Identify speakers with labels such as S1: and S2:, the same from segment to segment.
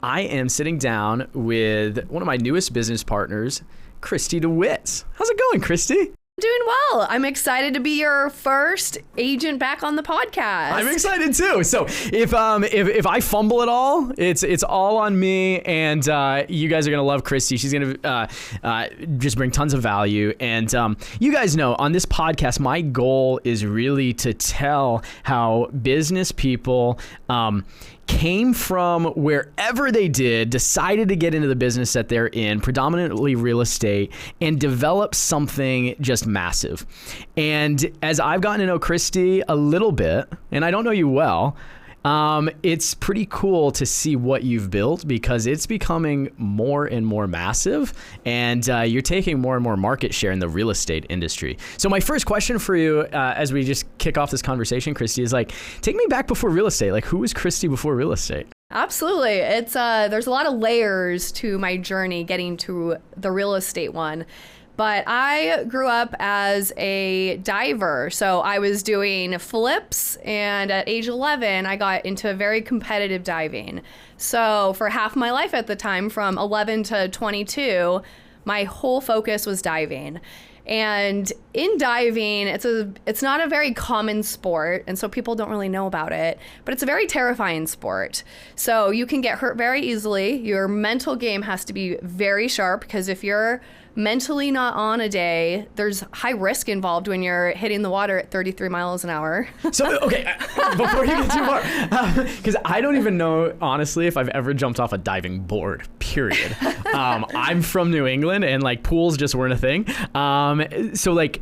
S1: I am sitting down with one of my newest business partners, Kristy DeWitz. How's it going, Kristy?
S2: Doing well. I'm excited to be your first agent back on the podcast.
S1: I'm excited too. So if I fumble at all, it's all on me, and you guys are gonna love Kristy. She's gonna just bring tons of value. And you guys know on this podcast, my goal is really to tell how business people came from wherever they did, decided to get into the business that they're in, predominantly real estate, and develop something just massive. And as I've gotten to know Kristy a little bit, and I don't know you well, it's pretty cool to see what you've built because it's becoming more and more massive, and you're taking more and more market share in the real estate industry. So my first question for you, as we just kick off this conversation, Kristy, is like, take me back before real estate. Like, who was Kristy before real estate?
S2: Absolutely. It's there's a lot of layers to my journey getting to the real estate one. But I grew up as a diver. So I was doing flips, and at age 11, I got into very competitive diving. So for half my life at the time, from 11 to 22, my whole focus was diving. And in diving, it's not a very common sport, and so people don't really know about it, but it's a very terrifying sport. So you can get hurt very easily. Your mental game has to be very sharp, because if you're mentally not on a day, there's high risk involved when you're hitting the water at 33 miles an hour.
S1: So, okay, before you get too far, because I don't even know, honestly, if I've ever jumped off a diving board, period. I'm from New England, and like pools just weren't a thing. So like,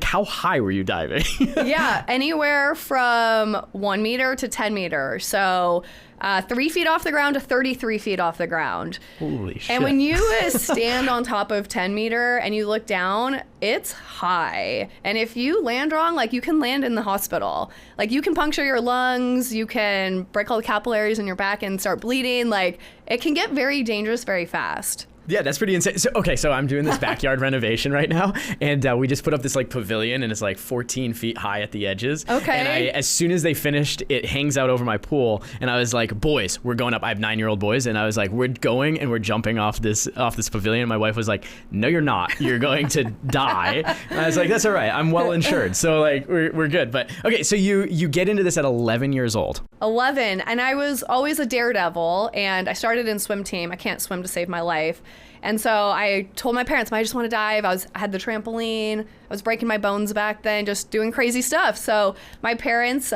S1: how high were you diving?
S2: Yeah, anywhere from 1 meter to 10 meters. So 3 feet off the ground to 33 feet off the ground.
S1: Holy shit.
S2: And when you stand on top of 10 meter and you look down, it's high. And if you land wrong, like, you can land in the hospital. Like, you can puncture your lungs, you can break all the capillaries in your back and start bleeding. Like, it can get very dangerous very fast.
S1: Yeah, that's pretty insane. So I'm doing this backyard renovation right now, and we just put up this like pavilion, and it's like 14 feet high at the edges.
S2: Okay.
S1: And as soon as they finished, it hangs out over my pool, and I was like, boys, we're going up. I have 9-year-old boys, and I was like, we're going and we're jumping off this pavilion. And my wife was like, no, you're not. You're going to die. And I was like, that's all right. I'm well insured, so like we're good. But okay, so you get into this at 11 years old.
S2: 11, and I was always a daredevil, and I started in swim team. I can't swim to save my life. And so I told my parents, I just want to dive. I had the trampoline. I was breaking my bones back then, just doing crazy stuff. So my parents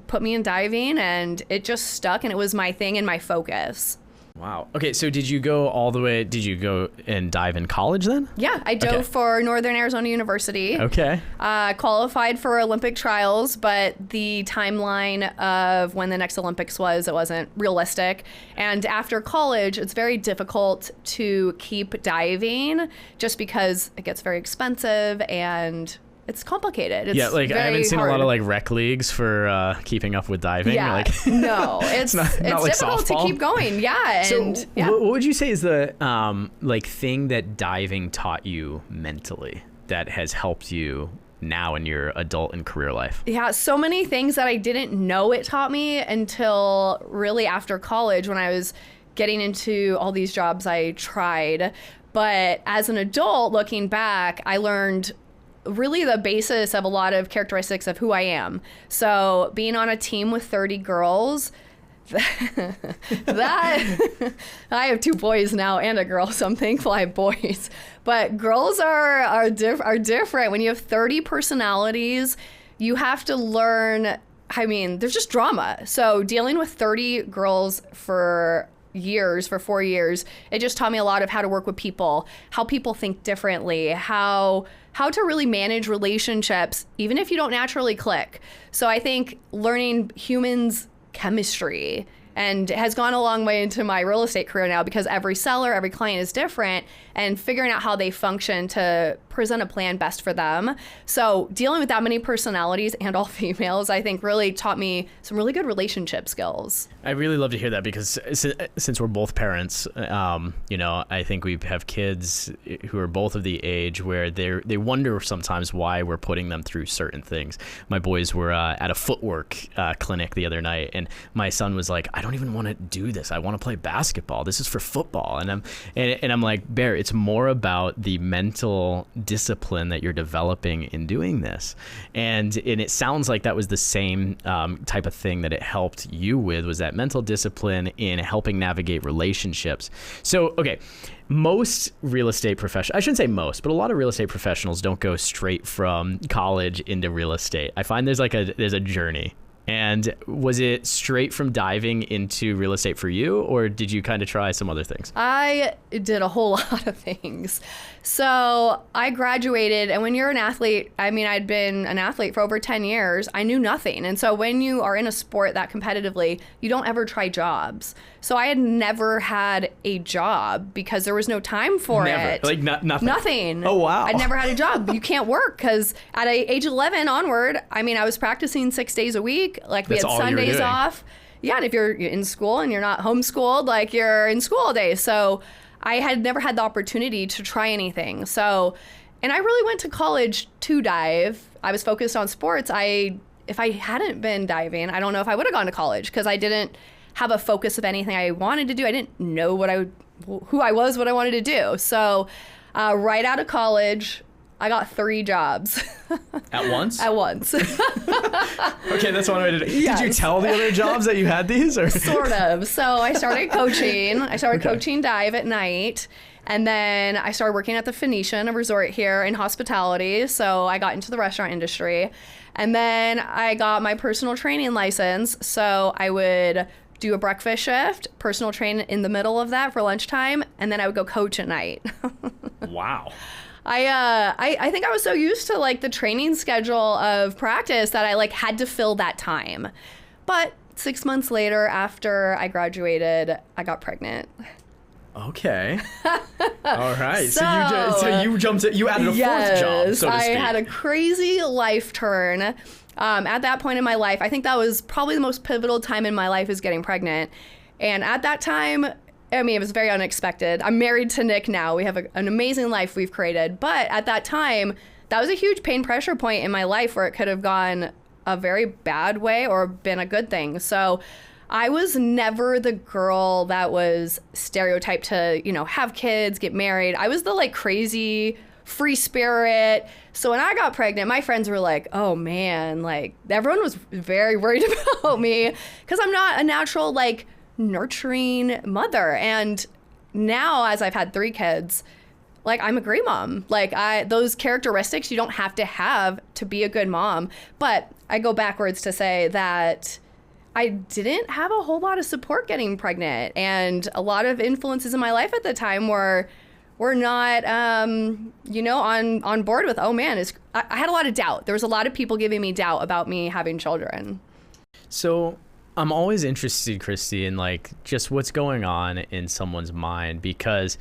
S2: put me in diving, and it just stuck, and it was my thing and my focus.
S1: Wow. Okay, so did you go and dive in college then?
S2: Yeah, I dove for Northern Arizona University.
S1: Okay.
S2: Qualified for Olympic trials, but the timeline of when the next Olympics was, it wasn't realistic. And after college, it's very difficult to keep diving just because it gets very expensive and it's complicated. It's
S1: I haven't seen
S2: hard.
S1: a lot of like rec leagues for keeping up with diving.
S2: Yeah, no, it's
S1: not like
S2: difficult
S1: softball.
S2: to keep going. Yeah,
S1: so what would you say is the thing that diving taught you mentally that has helped you now in your adult and career life?
S2: Yeah, so many things that I didn't know it taught me until really after college, when I was getting into all these jobs I tried. But as an adult, looking back, I learned really the basis of a lot of characteristics of who I am. So being on a team with 30 girls, that I have 2 boys now and a girl, so I'm thankful I have boys. But girls are different. When you have 30 personalities, you have to learn. I mean, there's just drama. So dealing with 30 girls for 4 years, it just taught me a lot of how to work with people, how people think differently, how to really manage relationships, even if you don't naturally click. So I think learning humans chemistry and has gone a long way into my real estate career now, because every seller, every client is different, and figuring out how they function to present a plan best for them. So dealing with that many personalities and all females, I think really taught me some really good relationship skills.
S1: I really love to hear that because since we're both parents, I think we have kids who are both of the age where they wonder sometimes why we're putting them through certain things. My boys were at a footwork clinic the other night, and my son was like, I don't even want to do this. I want to play basketball. This is for football. And I'm like, Bear, it's more about the mental discipline that you're developing in doing this. And it sounds like that was the same type of thing that it helped you with, was that mental discipline in helping navigate relationships. So, okay, most real estate professionals, I shouldn't say most, but a lot of real estate professionals don't go straight from college into real estate. I find there's a journey. And was it straight from diving into real estate for you, or did you kind of try some other things?
S2: I did a whole lot of things. So I graduated, and when you're an athlete, I mean, I'd been an athlete for over 10 years. I knew nothing. And so when you are in a sport that competitively, you don't ever try jobs. So I had never had a job because there was no time for it.
S1: Like nothing?
S2: Nothing.
S1: Oh, wow.
S2: I'd never had a job. You can't work because at age 11 onward, I mean, I was practicing 6 days a week. Like we
S1: That's
S2: had
S1: all you were
S2: Sundays
S1: doing.
S2: off. Yeah, and if you're in school and you're not homeschooled, like you're in school all day. So I had never had the opportunity to try anything. So, and I really went to college to dive. I was focused on sports. If I hadn't been diving, I don't know if I would have gone to college because I didn't have a focus of anything I wanted to do. I didn't know who I was, what I wanted to do. So right out of college, I got 3 jobs.
S1: At once?
S2: At once.
S1: Okay, that's one way to do it.
S2: Yes.
S1: Did you tell the other jobs that you had these? Or?
S2: Sort of. So I started coaching. Coaching dive at night. And then I started working at the Phoenician, a resort here in hospitality. So I got into the restaurant industry. And then I got my personal training license. So I would do a breakfast shift, personal train in the middle of that for lunchtime, and then I would go coach at night.
S1: Wow.
S2: I think I was so used to like the training schedule of practice that I like had to fill that time. But 6 months later, after I graduated, I got pregnant.
S1: Okay. All right.
S2: So
S1: you jumped. You added a fourth job, so to
S2: I
S1: speak.
S2: had a crazy life turn. At that point in my life, I think that was probably the most pivotal time in my life, is getting pregnant. And at that time, I mean, it was very unexpected. I'm married to Nick now. We have an amazing life we've created. But at that time, that was a huge pain pressure point in my life where it could have gone a very bad way or been a good thing. So I was never the girl that was stereotyped to, have kids, get married. I was the like crazy free spirit. So when I got pregnant, my friends were like, oh man, like everyone was very worried about me because I'm not a natural like nurturing mother. And now as I've had 3 kids, like I'm a great mom. Like those characteristics you don't have to be a good mom. But I go backwards to say that I didn't have a whole lot of support getting pregnant, and a lot of influences in my life at the time were not, on board with, oh man, I had a lot of doubt. There was a lot of people giving me doubt about me having children.
S1: So I'm always interested, Kristy, in like just what's going on in someone's mind, because,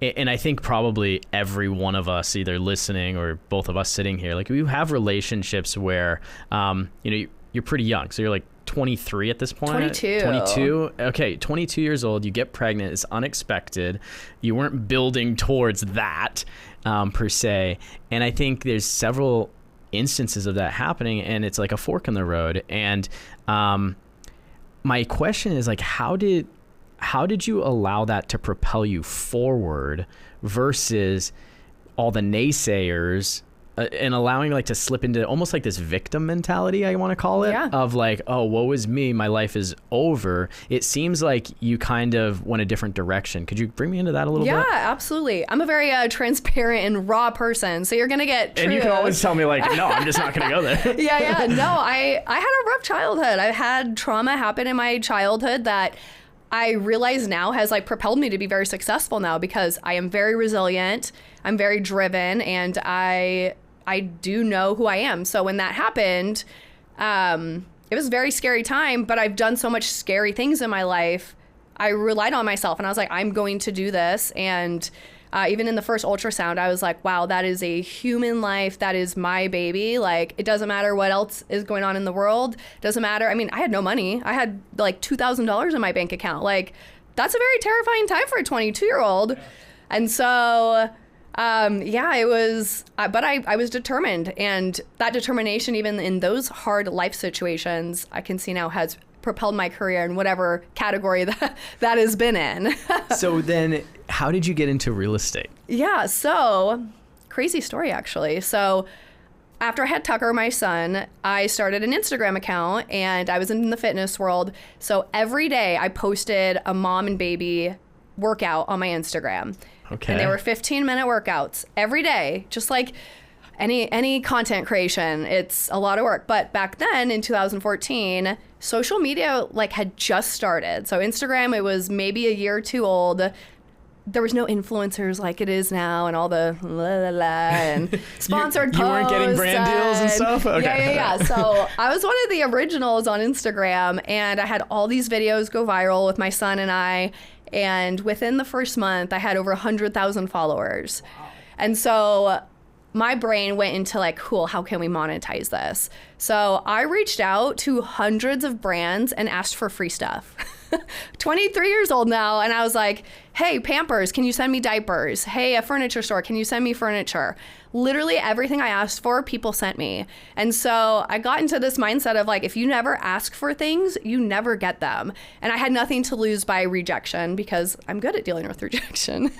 S1: and I think probably every one of us either listening or both of us sitting here, like we have relationships where, you're pretty young. So you're like 23 at this point? 22. Okay, 22 years old. You get pregnant. It's unexpected. You weren't building towards that per se. And I think there's several instances of that happening, and it's like a fork in the road. And my question is like, how did you allow that to propel you forward versus all the naysayers? And allowing like to slip into almost like this victim mentality, I want to call it,
S2: yeah.
S1: Of like, oh, woe is me, my life is over. It seems like you kind of went a different direction. Could you bring me into that a little bit?
S2: Yeah, absolutely. I'm a very transparent and raw person, so you're gonna get truth.
S1: And you can always tell me like, no, I'm just not gonna go there.
S2: Yeah. No, I had a rough childhood. I had trauma happen in my childhood that I realize now has like propelled me to be very successful now, because I am very resilient, I'm very driven, and I do know who I am. So when that happened, it was a very scary time, but I've done so much scary things in my life. I relied on myself, and I was like, I'm going to do this. And Even in the first ultrasound, I was like, wow, that is a human life. That is my baby. Like, it doesn't matter what else is going on in the world. Doesn't matter. I mean, I had no money. I had like $2,000 in my bank account. Like, that's a very terrifying time for a 22-year-old. And so, it was, but I was determined. And that determination, even in those hard life situations, I can see now has propelled my career in whatever category that has been in.
S1: So then how did you get into real estate?
S2: Yeah, so crazy story actually. So after I had Tucker, my son, I started an Instagram account and I was in the fitness world. So every day I posted a mom and baby workout on my Instagram.
S1: Okay.
S2: And they were 15-minute workouts every day, just like any content creation. It's a lot of work. But back then in 2014, social media like had just started. So Instagram, it was maybe a year or two old. There was no influencers like it is now and all the la la la and sponsored posts.
S1: You weren't getting brand deals and stuff? Okay.
S2: Yeah. So I was one of the originals on Instagram and I had all these videos go viral with my son and I. And within the first month, I had over 100,000 followers. Wow. And so my brain went into like, cool, how can we monetize this? So I reached out to hundreds of brands and asked for free stuff. 23 years old now. And I was like, hey, Pampers, can you send me diapers? Hey, a furniture store, can you send me furniture? Literally everything I asked for, people sent me. And so I got into this mindset of like, if you never ask for things, you never get them. And I had nothing to lose by rejection because I'm good at dealing with rejection.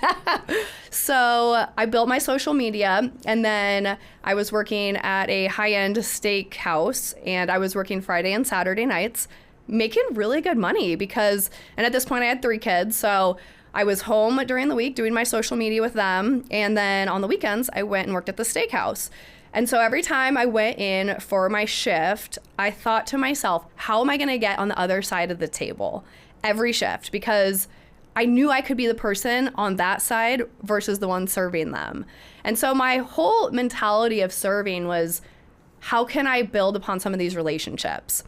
S2: So I built my social media and then I was working at a high-end steak house and I was working Friday and Saturday nights, making really good money because, and at this point I had 3 kids. So I was home during the week doing my social media with them. And then on the weekends, I went and worked at the steakhouse. And so every time I went in for my shift, I thought to myself, how am I going to get on the other side of the table every shift? Because I knew I could be the person on that side versus the one serving them. And so my whole mentality of serving was, how can I build upon some of these relationships?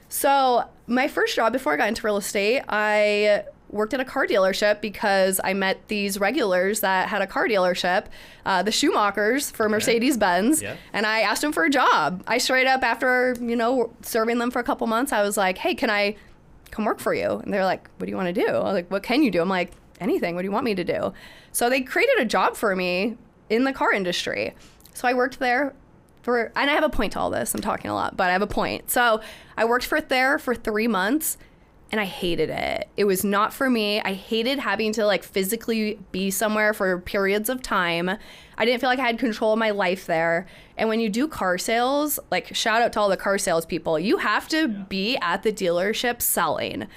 S2: So my first job before I got into real estate, I worked at a car dealership because I met these regulars that had a car dealership, the Schumachers for Mercedes-Benz, and I asked them for a job. I straight up, after, serving them for a couple months, I was like, hey, can I come work for you? And they're like, what do you want to do? I was like, what can you do? I'm like, anything. What do you want me to do? So they created a job for me in the car industry. So I worked there and I have a point to all this. I'm talking a lot, but I have a point. So I worked there for 3 months and I hated it. It was not for me. I hated having to like physically be somewhere for periods of time. I didn't feel like I had control of my life there. And when you do car sales, like shout out to all the car sales people, you have to be at the dealership selling.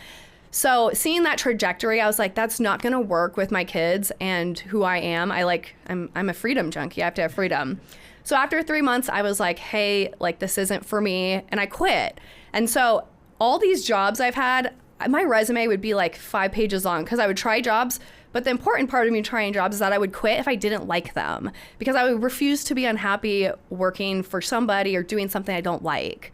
S2: So seeing that trajectory, I was like, that's not gonna work with my kids and who I am. I'm a freedom junkie. I have to have freedom. So after 3 months, I was like, hey, like this isn't for me, and I quit. And so all these jobs I've had, my resume would be like 5 pages long because I would try jobs, but the important part of me trying jobs is that I would quit if I didn't like them because I would refuse to be unhappy working for somebody or doing something I don't like.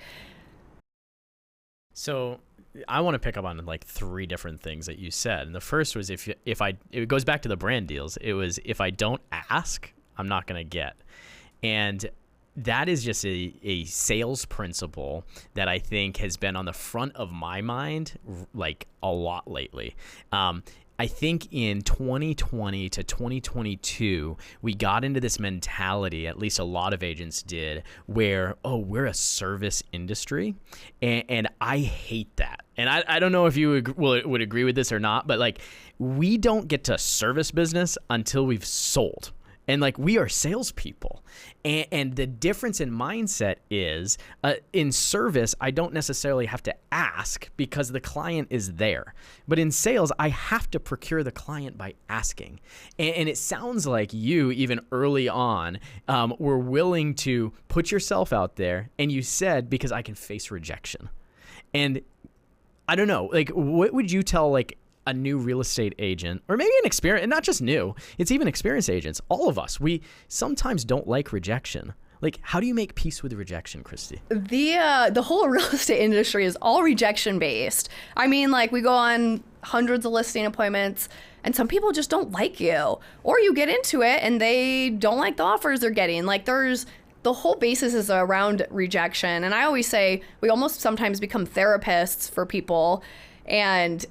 S1: So I want to pick up on like 3 different things that you said. And the first was it goes back to the brand deals. It was, if I don't ask, I'm not going to get. And that is just a sales principle that I think has been on the front of my mind like a lot lately. I think in 2020 to 2022, we got into this mentality, at least a lot of agents did, where, oh, we're a service industry. And I hate that. And I don't know if you would agree with this or not, but like we don't get to service business until we've sold. And like we are salespeople, and the difference in mindset is in service, I don't necessarily have to ask because the client is there. But in sales, I have to procure the client by asking. And it sounds like you, even early on, were willing to put yourself out there, and you said, because I can face rejection. And I don't know, like what would you tell like a new real estate agent, or maybe an experienced, and not just new, it's even experienced agents. All of us, we sometimes don't like rejection. Like, how do you make peace with rejection, Kristy?
S2: The whole real estate industry is all rejection based. I mean, like we go on hundreds of listing appointments, and some people just don't like you, or you get into it and they don't like the offers they're getting. Like the whole basis is around rejection. And I always say we almost sometimes become therapists for people. And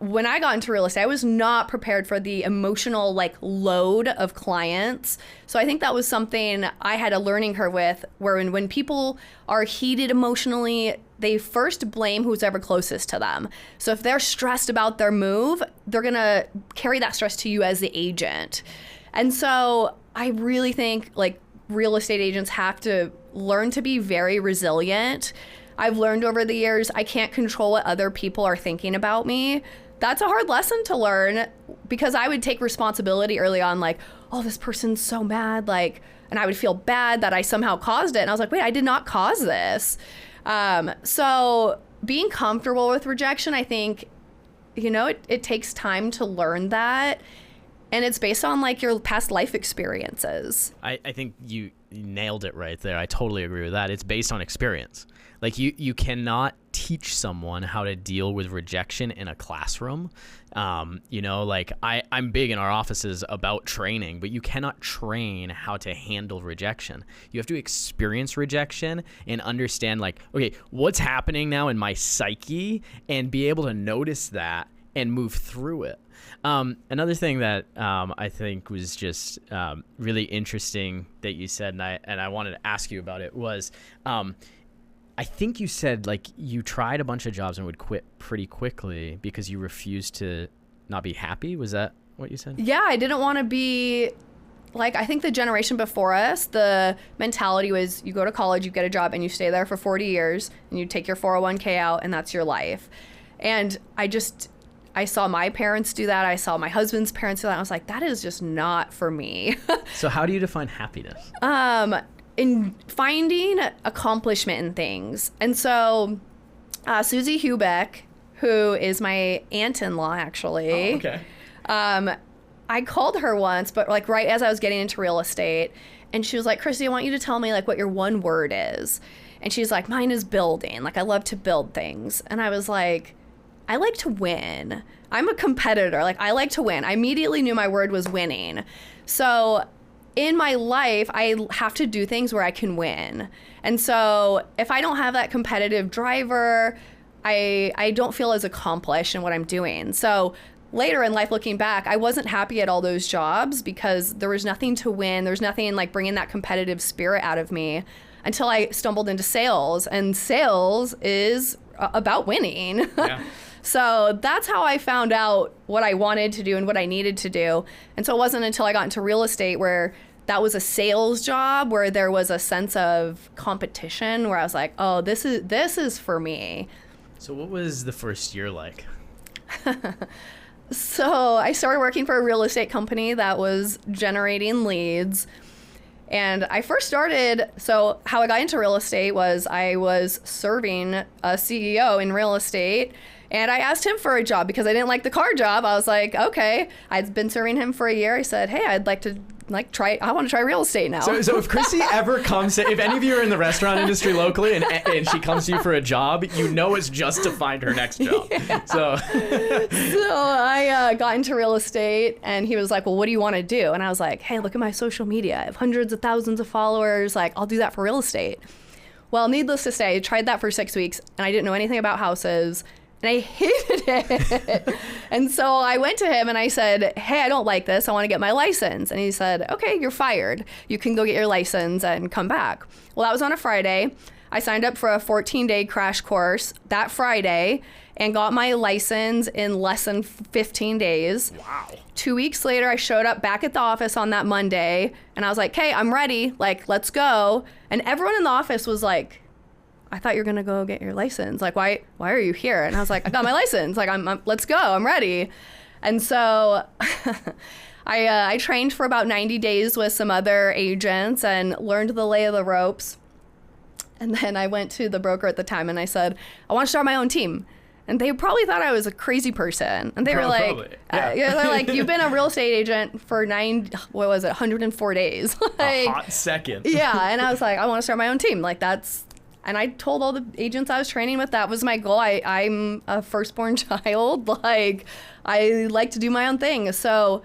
S2: when I got into real estate, I was not prepared for the emotional load of clients. So I think that was something I had a learning curve with, where when people are heated emotionally, they first blame who's ever closest to them. So if they're stressed about their move, they're gonna carry that stress to you as the agent. And so I really think real estate agents have to learn to be very resilient. I've learned over the years, I can't control what other people are thinking about me. That's a hard lesson to learn, because I would take responsibility early on, oh, this person's so mad, and I would feel bad that I somehow caused it. And I was like, wait, I did not cause this. So being comfortable with rejection, I think, it takes time to learn that. And it's based on your past life experiences.
S1: I think you nailed it right there. I totally agree with that. It's based on experience. You cannot teach someone how to deal with rejection in a classroom. I'm big in our offices about training, but you cannot train how to handle rejection. You have to experience rejection and understand okay, what's happening now in my psyche, and be able to notice that and move through it. Another thing that I think was just really interesting that you said, and I wanted to ask you about it, was I think you said you tried a bunch of jobs and would quit pretty quickly because you refused to not be happy. Was that what you said? Yeah,
S2: I didn't want to be I think the generation before us, the mentality was you go to college, you get a job, and you stay there for 40 years, and you take your 401k out, and that's your life. And I saw my parents do that. I saw my husband's parents do that. I was like, that is just not for me.
S1: So how do you define happiness?
S2: In finding accomplishment in things. And so Susie Hubeck, who is my aunt-in-law, actually.
S1: Oh, okay.
S2: I called her once, but right as I was getting into real estate, and she was like, Kristy, I want you to tell me what your one word is. And she's like, mine is building. I love to build things. And I was like, I like to win. I'm a competitor. I like to win. I immediately knew my word was winning. So in my life, I have to do things where I can win. And so if I don't have that competitive driver, I don't feel as accomplished in what I'm doing. So later in life, looking back, I wasn't happy at all those jobs because there was nothing to win. There's nothing bringing that competitive spirit out of me, until I stumbled into sales. And sales is about winning. Yeah. So that's how I found out what I wanted to do and what I needed to do. And so it wasn't until I got into real estate where that was a sales job, where there was a sense of competition, where I was like, oh, this is for me.
S1: So what was the first year like?
S2: So I started working for a real estate company that was generating leads. And I first started, so how I got into real estate was I was serving a CEO in real estate, and I asked him for a job because I didn't like the car job. I was like, okay, I'd been serving him for a year. I said, hey, I'd like to I want to try real estate now.
S1: So if Kristy ever comes to, if any of you are in the restaurant industry locally and she comes to you for a job, it's just to find her next job. Yeah. So
S2: I got into real estate, and he was like, well, what do you want to do? And I was like, hey, look at my social media. I have hundreds of thousands of followers. I'll do that for real estate. Well, needless to say, I tried that for 6 weeks, and I didn't know anything about houses. And I hated it. And so I went to him and I said, hey, I don't like this. I want to get my license. And he said, okay, you're fired. You can go get your license and come back. Well, that was on a Friday. I signed up for a 14-day crash course that Friday and got my license in less than 15 days.
S1: Wow.
S2: 2 weeks later, I showed up back at the office on that Monday, and I was like, hey, I'm ready. Let's go. And everyone in the office was like, I thought you were gonna go get your license. Why are you here? And I was like, I got my license. Let's go. I'm ready. And so I trained for about 90 days with some other agents and learned the lay of the ropes. And then I went to the broker at the time and I said, I want to start my own team. And they probably thought I was a crazy person. And they were like, they're like, you've been a real estate agent for 104 days.
S1: A hot second.
S2: Yeah. And I was like, I want to start my own team. And I told all the agents I was training with that was my goal. I'm a firstborn child. Like, I like to do my own thing. So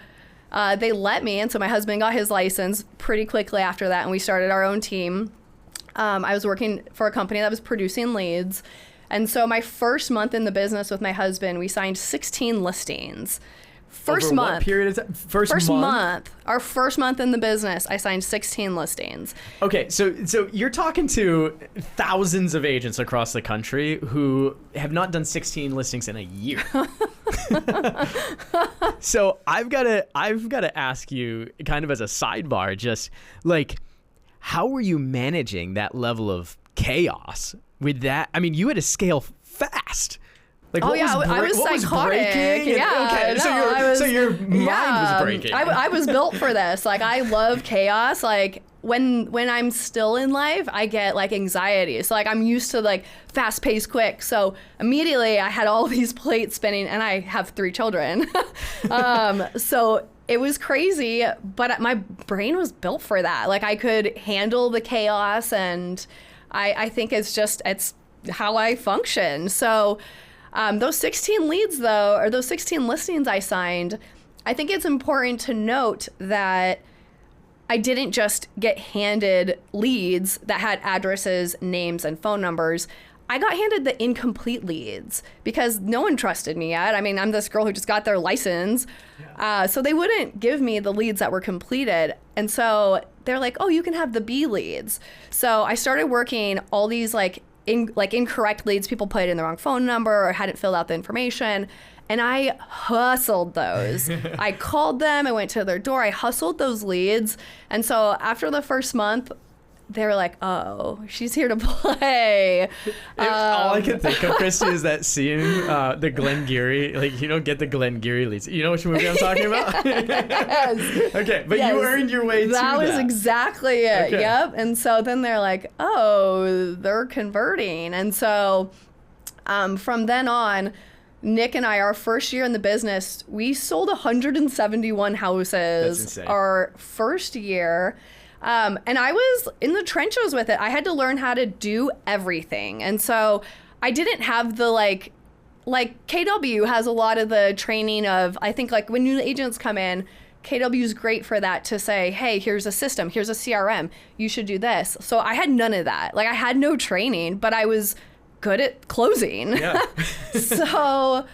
S2: they let me. And so my husband got his license pretty quickly after that. And we started our own team. I was working for a company that was producing leads. And so my first month in the business with my husband, we signed 16 listings.
S1: First
S2: Over
S1: month.
S2: What
S1: period of time?
S2: First month. Our first month in the business, I signed 16 listings.
S1: Okay, so you're talking to thousands of agents across the country who have not done 16 listings in a year. So I've got to ask you, kind of as a sidebar, just like, how were you managing that level of chaos with that? I mean, you had to scale fast. Like,
S2: I was psychotic.
S1: Okay, so your mind was breaking.
S2: I was built for this. Like, I love chaos. Like, when I'm still in life, I get like anxiety. So like, I'm used to like fast paced, quick. So immediately I had all these plates spinning, and I have 3 children. So it was crazy, but my brain was built for that. Like, I could handle the chaos, and I think it's how I function. So those 16 leads though, or those 16 listings I signed, I think it's important to note that I didn't just get handed leads that had addresses, names, and phone numbers. I got handed the incomplete leads because no one trusted me yet. I mean, I'm this girl who just got their license. Yeah. So they wouldn't give me the leads that were completed. And so they're like, oh, you can have the B leads. So I started working all these incorrect leads. People put in the wrong phone number or hadn't filled out the information. And I hustled those. I called them. I went to their door. I hustled those leads. And so after the first month, they were like, oh, she's here to play.
S1: All I can think of, Kristy, is that scene, the Glenn Geary, like, you don't get the Glenn Geary leads. You know which movie I'm talking about?
S2: Yes.
S1: Okay, but yes. You earned your way to that.
S2: That was exactly it. Okay. Yep. And so then they're like, oh, they're converting. And so from then on, Nick and I, our first year in the business, we sold 171 houses.
S1: That's insane.
S2: Our first year. And I was in the trenches with it. I had to learn how to do everything. And so I didn't have the like KW has a lot of the training of, I think like when new agents come in, KW is great for that, to say, hey, here's a system, here's a CRM, you should do this. So I had none of that. Like, I had no training, but I was good at closing. Yeah. So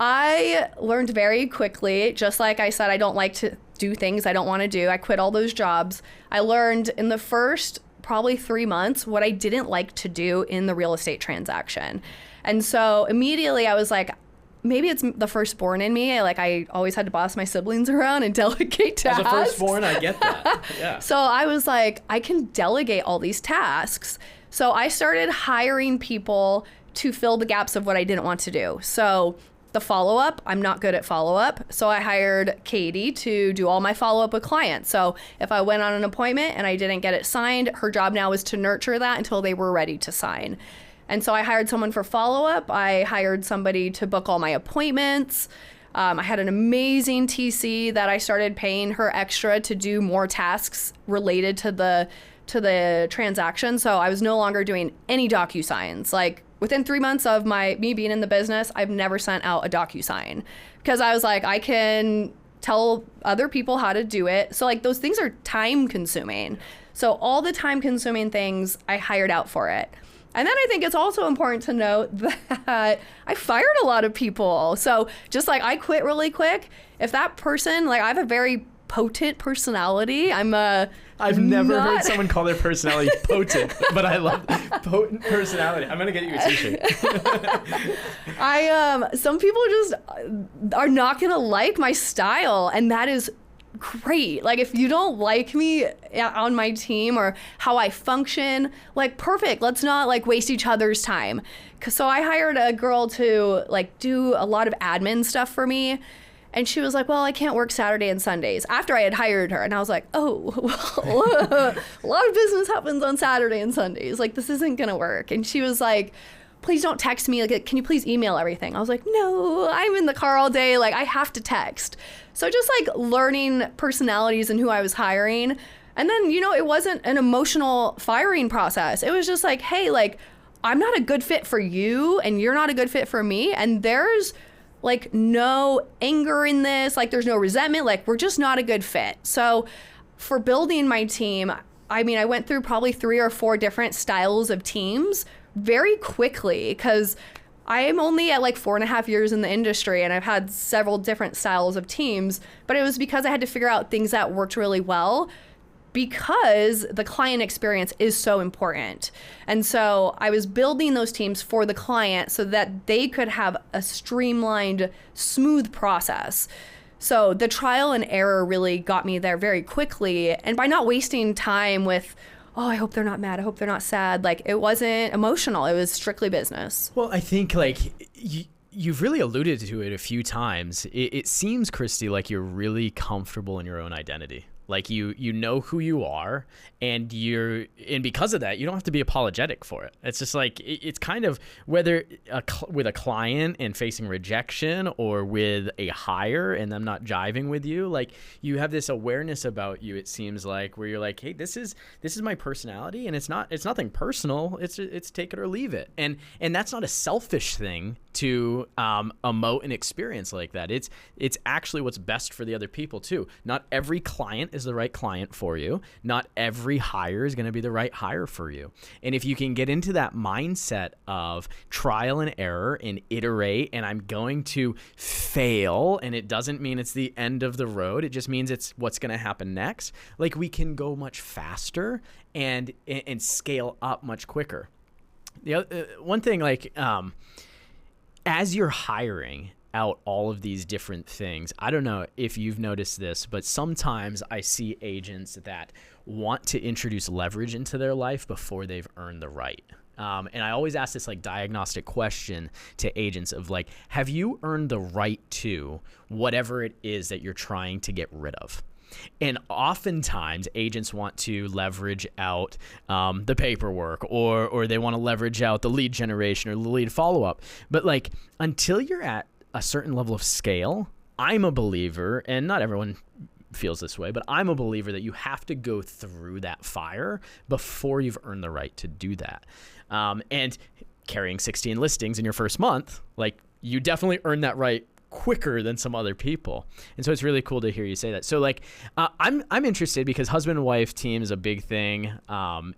S2: I learned very quickly, just like I said, I don't like to do things I don't want to do. I quit all those jobs. I learned in the first probably 3 months what I didn't like to do in the real estate transaction. And so immediately I was like, maybe it's the firstborn in me. Like, I always had to boss my siblings around and delegate tasks.
S1: As a firstborn, I get that. Yeah.
S2: So I was like, I can delegate all these tasks. So I started hiring people to fill the gaps of what I didn't want to do. So the follow-up, I'm not good at follow-up. So I hired Katie to do all my follow-up with clients. So if I went on an appointment and I didn't get it signed, her job now is to nurture that until they were ready to sign. And so I hired someone for follow-up. I hired somebody to book all my appointments. I had an amazing TC that I started paying her extra to do more tasks related to the transaction. So I was no longer doing any DocuSigns. Like, within 3 months of me being in the business, I've never sent out a DocuSign, because I was like, I can tell other people how to do it. So like, those things are time consuming. So all the time consuming things, I hired out for it. And then I think it's also important to note that I fired a lot of people. So just like, I quit really quick. If that person, like, I have a very potent personality.
S1: I've never heard someone call their personality potent, but I love potent personality. I'm gonna get you a t-shirt.
S2: Some people just are not gonna like my style, and that is great. Like, if you don't like me on my team or how I function, like, perfect. Let's not like waste each other's time. So I hired a girl to like do a lot of admin stuff for me. And she was like, well, I can't work Saturday and Sundays, after I had hired her. And I was like, oh, well, a lot of business happens on Saturday and Sundays. Like, this isn't going to work. And she was like, please don't text me. Like, can you please email everything? I was like, no, I'm in the car all day. Like, I have to text. So just like learning personalities and who I was hiring. And then, it wasn't an emotional firing process. It was just like, hey, like, I'm not a good fit for you and you're not a good fit for me. And there's like no anger in this, like there's no resentment, like we're just not a good fit. So for building my team, I mean, I went through probably 3 or 4 different styles of teams very quickly because I am only at like 4.5 years in the industry and I've had several different styles of teams, but it was because I had to figure out things that worked really well because the client experience is so important. And so I was building those teams for the client so that they could have a streamlined, smooth process. So the trial and error really got me there very quickly. And by not wasting time with, oh, I hope they're not mad, I hope they're not sad, like it wasn't emotional, it was strictly business.
S1: Well, I think like you've really alluded to it a few times. It seems, Kristy, like you're really comfortable in your own identity. Like you know who you are, and because of that, you don't have to be apologetic for it. It's just like it's kind of whether with a client and facing rejection, or with a hire and them not jiving with you. Like you have this awareness about you. It seems like where you're like, hey, this is my personality, and it's nothing personal. It's take it or leave it, and that's not a selfish thing to emote an experience like that. It's actually what's best for the other people too. Not every client is the right client for you. Not every hire is going to be the right hire for you. And if you can get into that mindset of trial and error and iterate, and I'm going to fail, and it doesn't mean it's the end of the road. It just means it's what's going to happen next. Like we can go much faster and scale up much quicker. The other, one thing, like, as you're hiring out all of these different things, I don't know if you've noticed this, but sometimes I see agents that want to introduce leverage into their life before they've earned the right. And I always ask this like diagnostic question to agents of like, have you earned the right to whatever it is that you're trying to get rid of? And oftentimes agents want to leverage out the paperwork, or they want to leverage out the lead generation or the lead follow-up. But like until you're at a certain level of scale, I'm a believer, and not everyone feels this way, but I'm a believer that you have to go through that fire before you've earned the right to do that. And carrying 16 listings in your first month, like you definitely earned that right quicker than some other people. And so it's really cool to hear you say that. So like I'm interested because husband and wife team is a big thing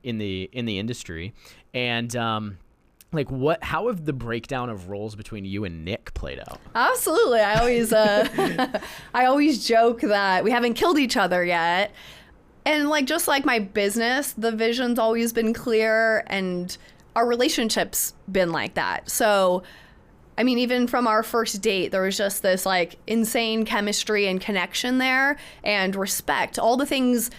S1: in the industry. And how have the breakdown of roles between you and Nick played out?
S2: Absolutely. I always I always joke that we haven't killed each other yet. And like just like my business, the vision's always been clear, and our relationship's been like that. So I mean, even from our first date, there was just this like insane chemistry and connection there, and respect. All the things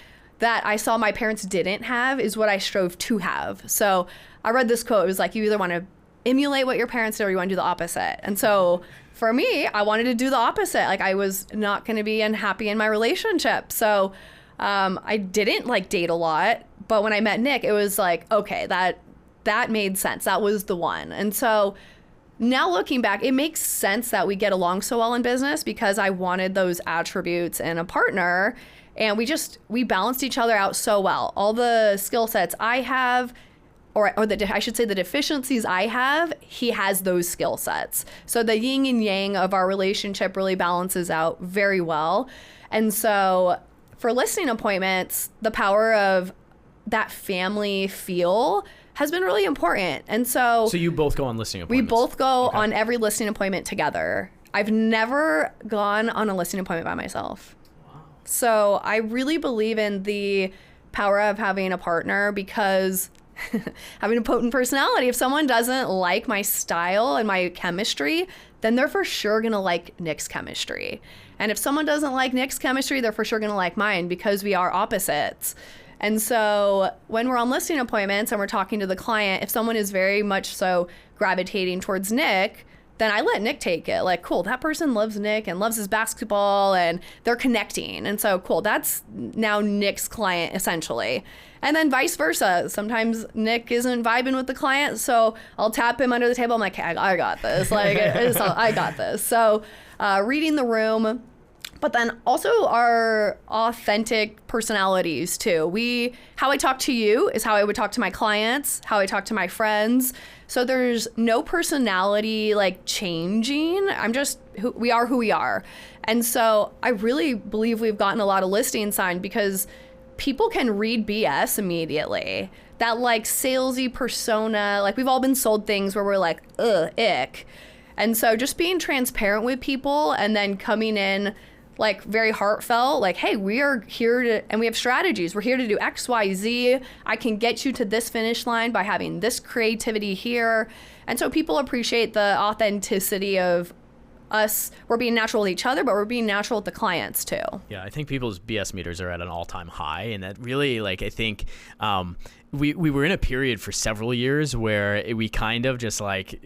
S2: that I saw my parents didn't have is what I strove to have. So I read this quote. It was like, you either want to emulate what your parents did or you want to do the opposite. And so for me, I wanted to do the opposite. Like I was not going to be unhappy in my relationship. So I didn't like date a lot. But when I met Nick, it was like, okay, that made sense. That was the one. And so now looking back, it makes sense that we get along so well in business because I wanted those attributes in a partner, and we balanced each other out so well. All the skill sets I have, I should say the deficiencies I have, he has those skill sets. So the yin and yang of our relationship really balances out very well. And so for listing appointments, the power of that family feel has been really important. And so
S1: you both go on listing appointments?
S2: We both go on every listing appointment together. I've never gone on a listing appointment by myself. Wow. So I really believe in the power of having a partner because having a potent personality, if someone doesn't like my style and my chemistry, then they're for sure going to like Nick's chemistry. And if someone doesn't like Nick's chemistry, they're for sure going to like mine because we are opposites. And so when we're on listing appointments and we're talking to the client, if someone is very much so gravitating towards Nick, then I let Nick take it. Like, cool, that person loves Nick and loves his basketball and they're connecting. And so, cool, that's now Nick's client essentially. And then vice versa. Sometimes Nick isn't vibing with the client, so I'll tap him under the table. I'm like, hey, I got this. Like, I got this. So reading the room, but then also our authentic personalities too. How I talk to you is how I would talk to my clients, how I talk to my friends. So there's no personality like changing. We are who we are. And so I really believe we've gotten a lot of listings signed because people can read BS immediately. That like salesy persona, like we've all been sold things where we're like, ugh, ick. And so just being transparent with people and then coming in like very heartfelt, like, hey, we are here to, and we have strategies. We're here to do X, Y, Z. I can get you to this finish line by having this creativity here. And so people appreciate the authenticity of us. We're being natural with each other, but we're being natural with the clients too.
S1: Yeah, I think people's BS meters are at an all-time high, and that really, like, I think we were in a period for several years where we kind of just like,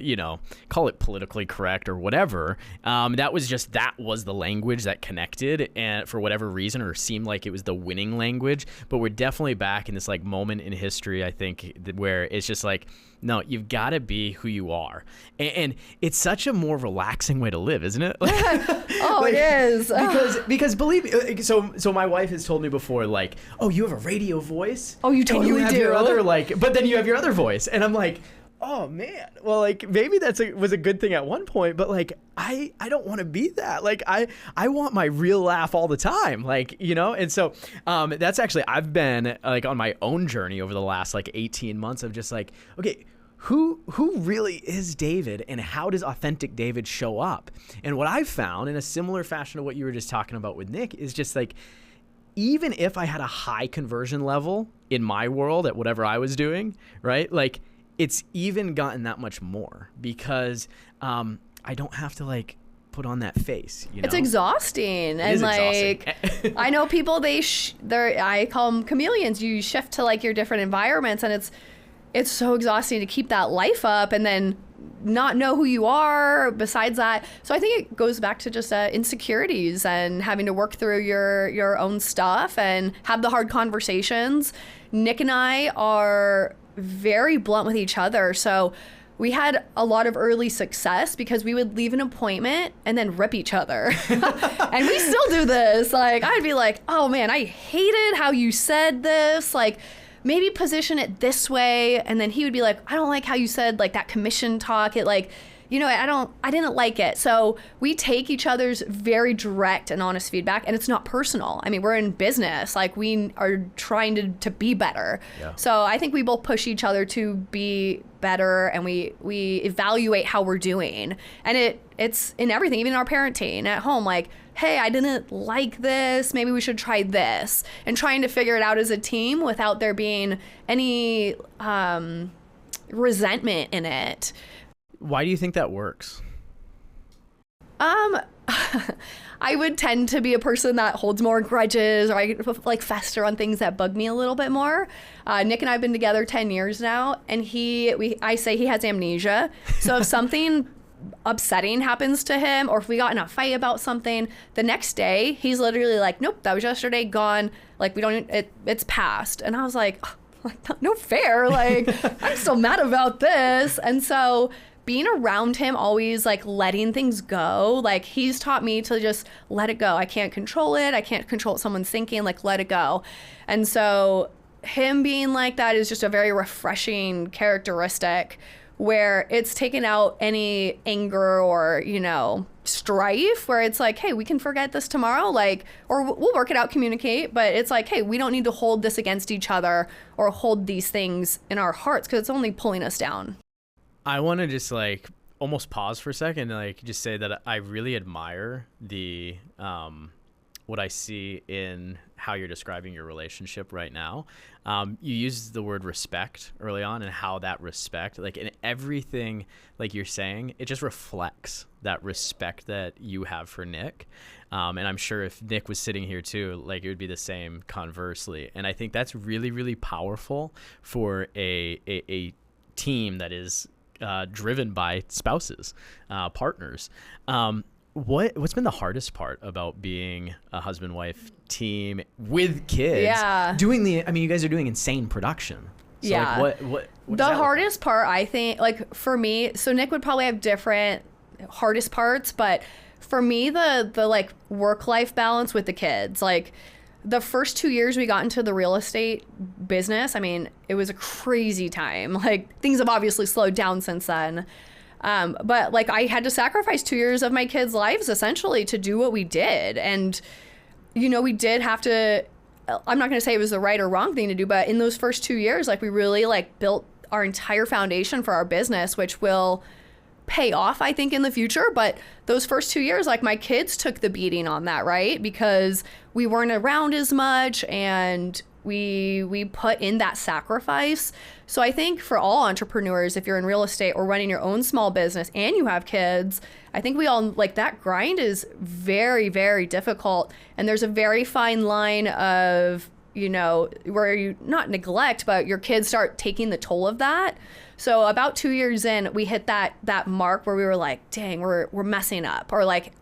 S1: call it politically correct or whatever. That was the language that connected, and for whatever reason, or seemed like it was the winning language. But we're definitely back in this like moment in history, I think, where it's just like, no, you've got to be who you are. And it's such a more relaxing way to live, isn't it?
S2: It is.
S1: Because believe me, so my wife has told me before, like, oh, you have a radio voice?
S2: Oh, you totally
S1: and you have
S2: do.
S1: Your other, like, but then you have your other voice. And I'm like, oh man, well, like maybe was a good thing at one point, but like I don't want to be that. Like I want my real laugh all the time, like, and so that's actually, I've been like on my own journey over the last like 18 months of just like, okay, who really is David, and how does authentic David show up? And what I've found, in a similar fashion to what you were just talking about with Nick, is just like, even if I had a high conversion level in my world at whatever I was doing, right? Like, it's even gotten that much more because I don't have to like put on that face.
S2: It's exhausting. And like, I know people, I call them chameleons. You shift to like your different environments, and it's so exhausting to keep that life up and then not know who you are besides that. So I think it goes back to just insecurities and having to work through your own stuff and have the hard conversations. Nick and I are very blunt with each other. So we had a lot of early success because we would leave an appointment and then rip each other. And we still do this. Like, I'd be like, oh man, I hated how you said this. Like, maybe position it this way. And then he would be like, I don't like how you said like that commission talk. It like, I didn't like it. So we take each other's very direct and honest feedback, and it's not personal. I mean, we're in business. Like, we are trying to be better. Yeah. So I think we both push each other to be better, and we evaluate how we're doing. And it's in everything, even in our parenting at home. Like, hey, I didn't like this. Maybe we should try this. And trying to figure it out as a team without there being any resentment in it.
S1: Why do you think that works?
S2: I would tend to be a person that holds more grudges, or I like fester on things that bug me a little bit more. Nick and I have been together 10 years now, and I say he has amnesia. So if something upsetting happens to him, or if we got in a fight about something, the next day he's literally like, nope, that was yesterday, gone. Like, it's past. And I was like, no fair. Like, I'm still mad about this. And so being around him, always like letting things go, like he's taught me to just let it go. I can't control it. I can't control what someone's thinking, like let it go. And so him being like that is just a very refreshing characteristic, where it's taken out any anger or, strife, where it's like, hey, we can forget this tomorrow, like, or we'll work it out, communicate, but it's like, hey, we don't need to hold this against each other or hold these things in our hearts, because it's only pulling us down.
S1: I want to just like almost pause for a second and like just say that I really admire the what I see in how you're describing your relationship right now. You used the word respect early on, and how that respect, like in everything, like you're saying, it just reflects that respect that you have for Nick. And I'm sure if Nick was sitting here too, like it would be the same conversely. And I think that's really, really powerful for a team that is driven by spouses, partners. What's been the hardest part about being a husband-wife team with kids?
S2: Yeah.
S1: You guys are doing insane production. So
S2: yeah.
S1: Like what
S2: the hardest part, I think, like for me, so Nick would probably have different hardest parts, but For me, the like work-life balance with the kids, like the first 2 years we got into the real estate business, I mean, it was a crazy time. Like things have obviously slowed down since then. But like I had to sacrifice 2 years of my kids' lives essentially to do what we did. And, you know, we did have to, I'm not going to say it was the right or wrong thing to do, but in those first 2 years, like we really like built our entire foundation for our business, which will pay off, I think, in the future. But those first 2 years, like my kids took the beating on that, right? Because we weren't around as much and we put in that sacrifice. So I think for all entrepreneurs, if you're in real estate or running your own small business and you have kids, I think we all like that grind is very, very difficult. And there's a very fine line of, you know, where you not neglect, but your kids start taking the toll of that. So about 2 years in, we hit that mark where we were like, dang, we're messing up, or like,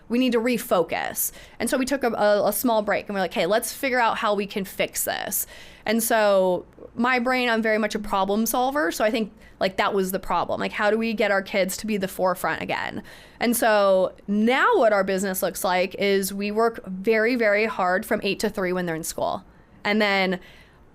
S2: we need to refocus. And so we took a small break and we're like, hey, let's figure out how we can fix this. And so my brain, I'm very much a problem solver. So I think like that was the problem. Like, how do we get our kids to be the forefront again? And so now what our business looks like is we work very, very hard from 8 to 3 when they're in school. And then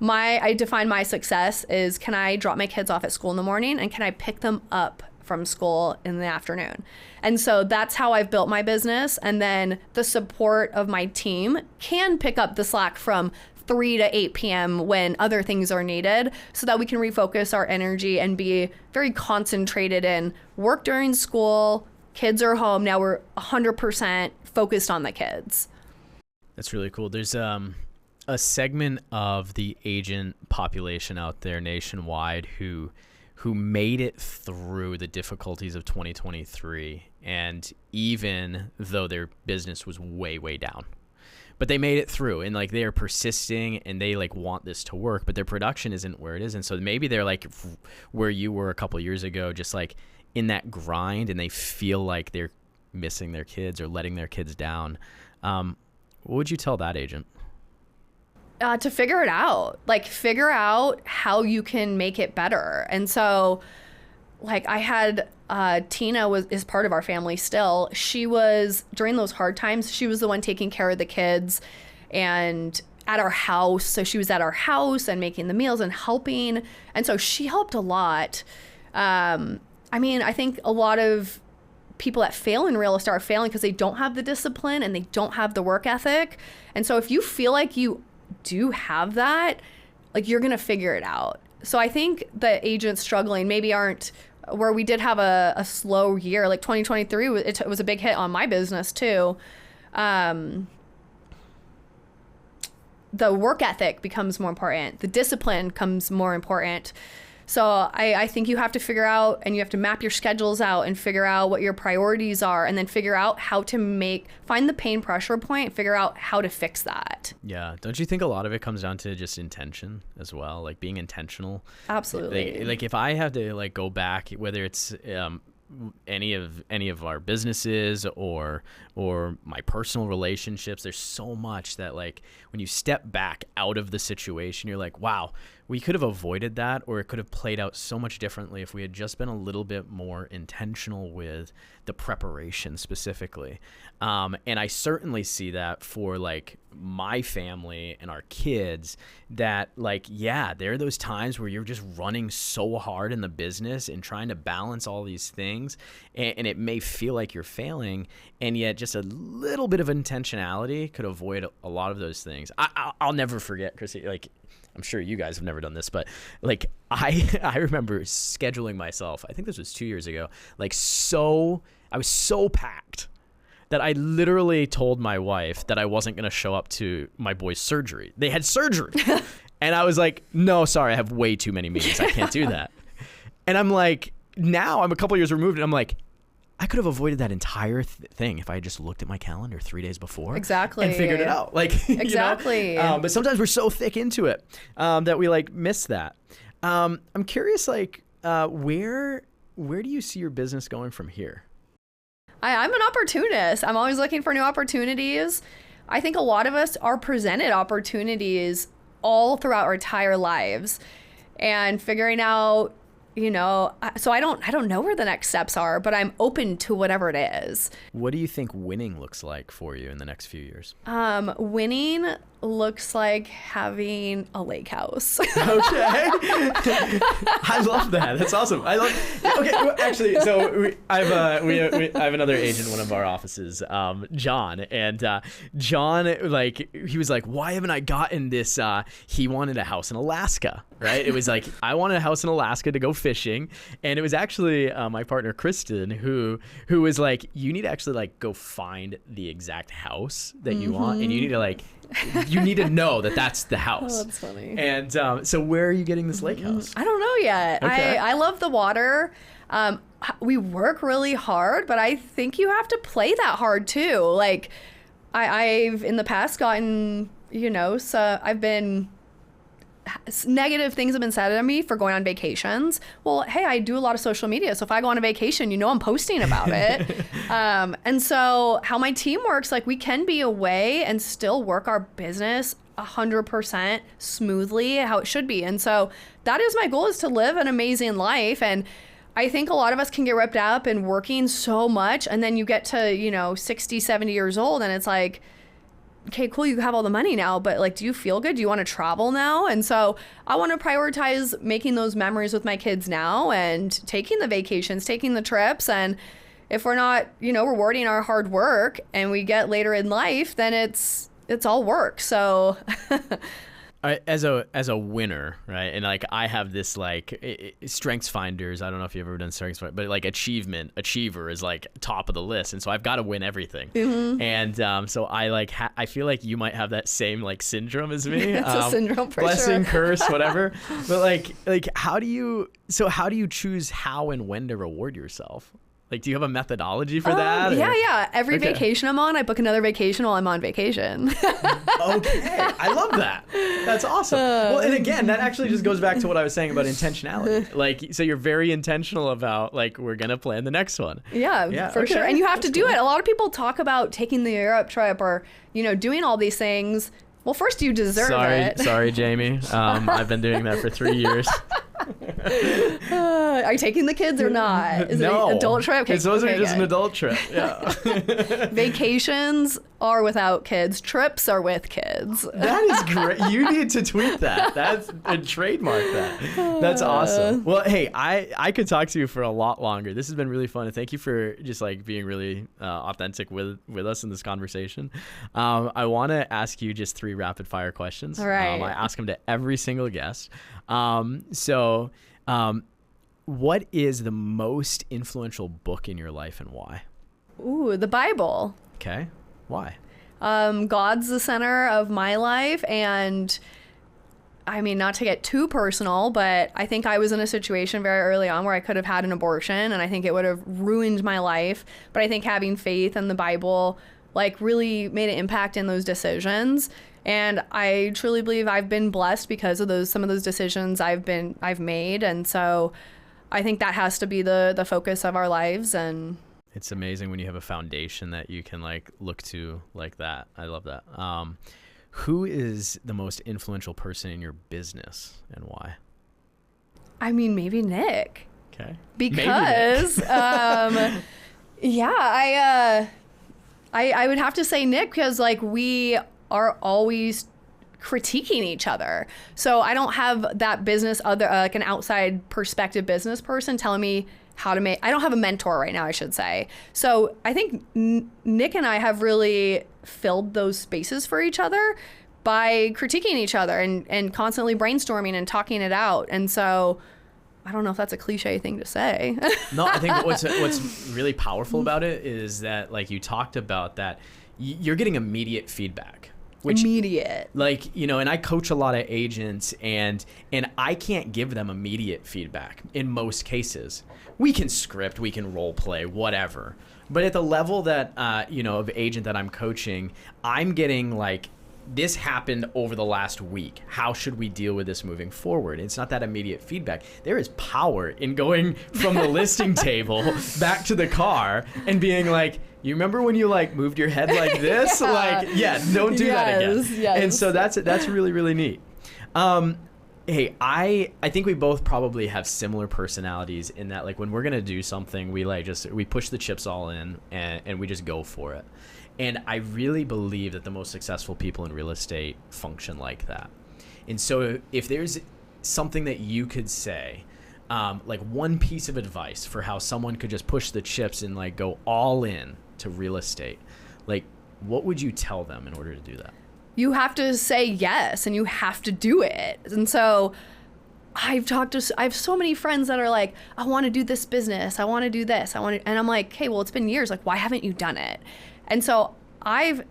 S2: I define my success is, can I drop my kids off at school in the morning and can I pick them up from school in the afternoon? And so that's how I've built my business. And then the support of my team can pick up the slack from 3 to 8 p.m. when other things are needed, so that we can refocus our energy and be very concentrated in work during school. Kids are home. Now we're 100% focused on the kids.
S1: That's really cool. There's a segment of the agent population out there nationwide who made it through the difficulties of 2023, and even though their business was way, way down, but they made it through, and like they are persisting and they like want this to work, but their production isn't where it is. And so maybe they're like where you were a couple years ago, just like in that grind, and they feel like they're missing their kids or letting their kids down. What would you tell that agent?
S2: To figure it out, like figure out how you can make it better. And so like I had Tina is part of our family still. She was, during those hard times, she was the one taking care of the kids and at our house. So she was at our house and making the meals and helping. And so she helped a lot. I mean, I think a lot of people that fail in real estate are failing because they don't have the discipline and they don't have the work ethic. And so if you feel like you do have that, like you're gonna figure it out. So I think the agents struggling maybe aren't, where we did have a slow year, like 2023, it was a big hit on my business too. The work ethic becomes more important. The discipline becomes more important. So I think you have to figure out, and you have to map your schedules out and figure out what your priorities are, and then figure out how to find the pain pressure point, figure out how to fix that.
S1: Yeah. Don't you think a lot of it comes down to just intention as well? Like being intentional.
S2: Absolutely.
S1: Like if I have to like go back, whether it's any of our businesses or my personal relationships, there's so much that like when you step back out of the situation, you're like, wow, we could have avoided that, or it could have played out so much differently if we had just been a little bit more intentional with the preparation specifically. And I certainly see that for like my family and our kids, that like, yeah, there are those times where you're just running so hard in the business and trying to balance all these things, and it may feel like you're failing, and yet just a little bit of intentionality could avoid a lot of those things. I'll never forget, Kristy, like, I'm sure you guys have never done this, but like I remember scheduling myself, I think this was 2 years ago, like I was so packed that I literally told my wife that I wasn't going to show up to my boy's surgery. They had surgery. And I was like, no, sorry, I have way too many meetings. I can't do that. And I'm like, now I'm a couple years removed, and I'm like, I could have avoided that entire thing if I had just looked at my calendar 3 days before.
S2: Exactly.
S1: And figured it out. Like,
S2: exactly.
S1: You know? But sometimes we're so thick into it that we like miss that. I'm curious, like, where do you see your business going from here?
S2: I'm an opportunist. I'm always looking for new opportunities. I think a lot of us are presented opportunities all throughout our entire lives, and figuring out, so I don't know where the next steps are, but I'm open to whatever it is.
S1: What do you think winning looks like for you in the next few years?
S2: Winning looks like having a lake house.
S1: Okay. I love that. That's awesome. Okay, well, actually, so I have another agent in one of our offices, John, and John, like, he was like, why haven't I gotten this? He wanted a house in Alaska, right? It was like, I wanted a house in Alaska to go fishing, and it was actually my partner Kristen who was like, you need to actually like go find the exact house that you want, and you need to know that that's the house.
S2: Oh, that's funny.
S1: And so where are you getting this lake house?
S2: I don't know yet.
S1: Okay.
S2: I love the water. We work really hard, but I think you have to play that hard too. Like I've in the past gotten, so I've been negative things have been said of me for going on vacations. Well, hey, I do a lot of social media. So if I go on a vacation, I'm posting about it. And so how my team works, like we can be away and still work our business 100% smoothly how it should be. And so that is my goal, is to live an amazing life. And I think a lot of us can get wrapped up in working so much. And then you get to, 60, 70 years old and it's like, okay, cool, you have all the money now, but like, do you feel good? Do you want to travel now? And so I want to prioritize making those memories with my kids now and taking the vacations, taking the trips. And if we're not, rewarding our hard work and we get later in life, then it's all work. So
S1: as a winner, right? And like I have this like strengths finders. I don't know if you've ever done strengths finders, but like achiever is like top of the list, and so I've got to win everything. Mm-hmm. And so I like I feel like you might have that same like syndrome as me.
S2: It's a syndrome for
S1: blessing,
S2: sure.
S1: curse, whatever. But like how do you choose how and when to reward yourself? Like, do you have a methodology for that?
S2: Yeah. Every vacation I'm on, I book another vacation while I'm on vacation.
S1: Okay. I love that. That's awesome. Well, and again, that actually just goes back to what I was saying about intentionality. Like, so you're very intentional about, like, we're going to plan the next one.
S2: Yeah, for sure. And you have to do it. A lot of people talk about taking the Europe trip or, doing all these things. Well, first you deserve it.
S1: Sorry, Jamie. I've been doing that for 3 years.
S2: Are you taking the kids or not? Is it an adult trip? Okay,
S1: those are just an adult trip. Yeah.
S2: Vacations are without kids. Trips are with kids.
S1: That is great. You need to tweet that. That's a trademark that. That's awesome. Well, hey, I could talk to you for a lot longer. This has been really fun, and thank you for just like being really authentic with us in this conversation. I want to ask you just 3 rapid fire questions.
S2: All right.
S1: I ask them to every single guest. What is the most influential book in your life and why?
S2: Ooh, the Bible.
S1: Okay. Why?
S2: God's the center of my life, and I mean, not to get too personal, but I think I was in a situation very early on where I could have had an abortion, and I think it would have ruined my life. But I think having faith in the Bible like really made an impact in those decisions. And I truly believe I've been blessed because of some of those decisions I've made. And so I think that has to be the focus of our lives. And
S1: it's amazing when you have a foundation that you can like look to like that. I love that. Who is the most influential person in your business and why?
S2: I mean, maybe Nick.
S1: Okay.
S2: Because, I would have to say Nick, because like we are always critiquing each other. So I don't have that business like an outside perspective business person telling me how to make. I don't have a mentor right now, I should say. So I think Nick and I have really filled those spaces for each other by critiquing each other and constantly brainstorming and talking it out. And so I don't know if that's a cliche thing to say.
S1: No, I think what's really powerful about it is that like you talked about that you're getting immediate feedback.
S2: Immediate.
S1: Like, and I coach a lot of agents and I can't give them immediate feedback in most cases. We can script, we can role play, whatever. But at the level that, of agent that I'm coaching, I'm getting like, this happened over the last week. How should we deal with this moving forward? It's not that immediate feedback. There is power in going from the listing table back to the car and being like, you remember when you like moved your head like this? Don't do that again.
S2: Yes.
S1: And so that's really, really neat. Hey, I think we both probably have similar personalities in that, like, when we're gonna do something, we push the chips all in and we just go for it. And I really believe that the most successful people in real estate function like that. And so if there's something that you could say, like one piece of advice for how someone could just push the chips and like go all in to real estate, like what would you tell them in order to do that?
S2: You have to say yes and you have to do it. And so I have so many friends that are like, I want to do this business. I want to do this. And I'm like, hey, well, it's been years. Like, why haven't you done it? And so I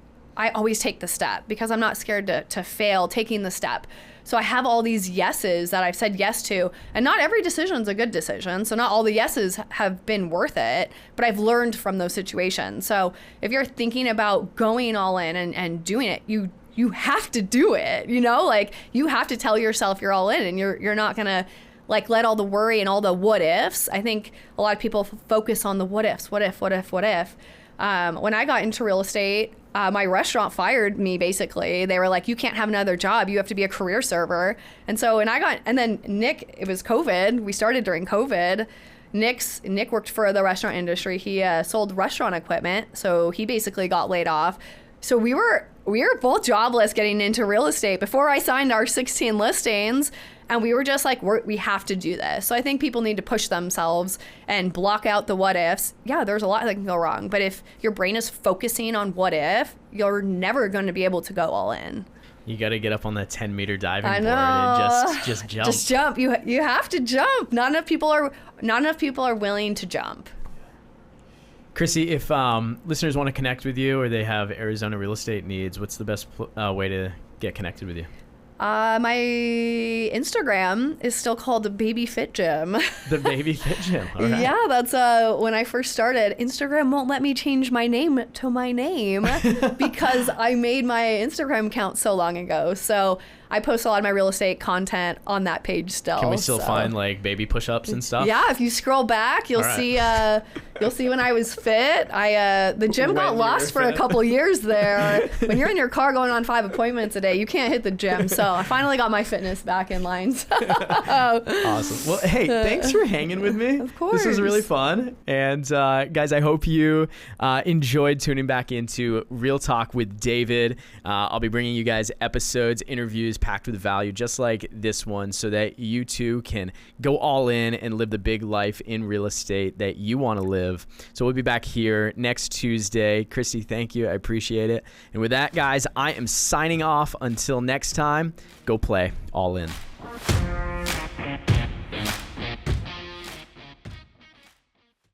S2: always take the step because I'm not scared to fail taking the step. So I have all these yeses that I've said yes to, and not every decision's a good decision. So not all the yeses have been worth it, but I've learned from those situations. So if you're thinking about going all in and doing it, you have to do it, like you have to tell yourself you're all in, and you're not gonna like let all the worry and all the what ifs. I think a lot of people focus on the what ifs, what if. When I got into real estate, my restaurant fired me basically. They were like, you can't have another job. You have to be a career server. And so and then Nick, it was COVID. We started during COVID. Nick worked for the restaurant industry. He sold restaurant equipment. So he basically got laid off. So we were both jobless getting into real estate before I signed our 16 listings. And we were just like, we have to do this. So I think people need to push themselves and block out the what ifs. Yeah, there's a lot that can go wrong. But if your brain is focusing on what if, you're never going to be to go all in.
S1: You got to get up on that 10-meter diving board and just jump.
S2: Just jump. You have to jump. Not enough people are willing to jump.
S1: Kristy, if listeners want to connect with you or they have Arizona real estate needs, what's the best way to get connected with you?
S2: My Instagram is still called the Baby Fit Gym.
S1: The Baby Fit Gym. All right.
S2: Yeah, that's when I first started. Instagram won't let me change my name to my name because I made my Instagram account so long ago. So I post a lot of my real estate content on that page still.
S1: Can we still find like baby push-ups and stuff?
S2: Yeah, if you scroll back, you'll see when I was fit. The gym got lost for a couple years there. When you're in your car going on 5 appointments a day, you can't hit the gym. So I finally got my fitness back in line.
S1: Awesome. Well, hey, thanks for hanging with me.
S2: Of course.
S1: This was really fun. And guys, I hope you enjoyed tuning back into Real Talk with David. I'll be bringing you guys episodes, interviews packed with value just like this one so that you too can go all in and live the big life in real estate that you want to live. So we'll be back here next Tuesday. Kristy, thank you. I appreciate it. And with that, guys, I am signing off. Until next time, go play all in.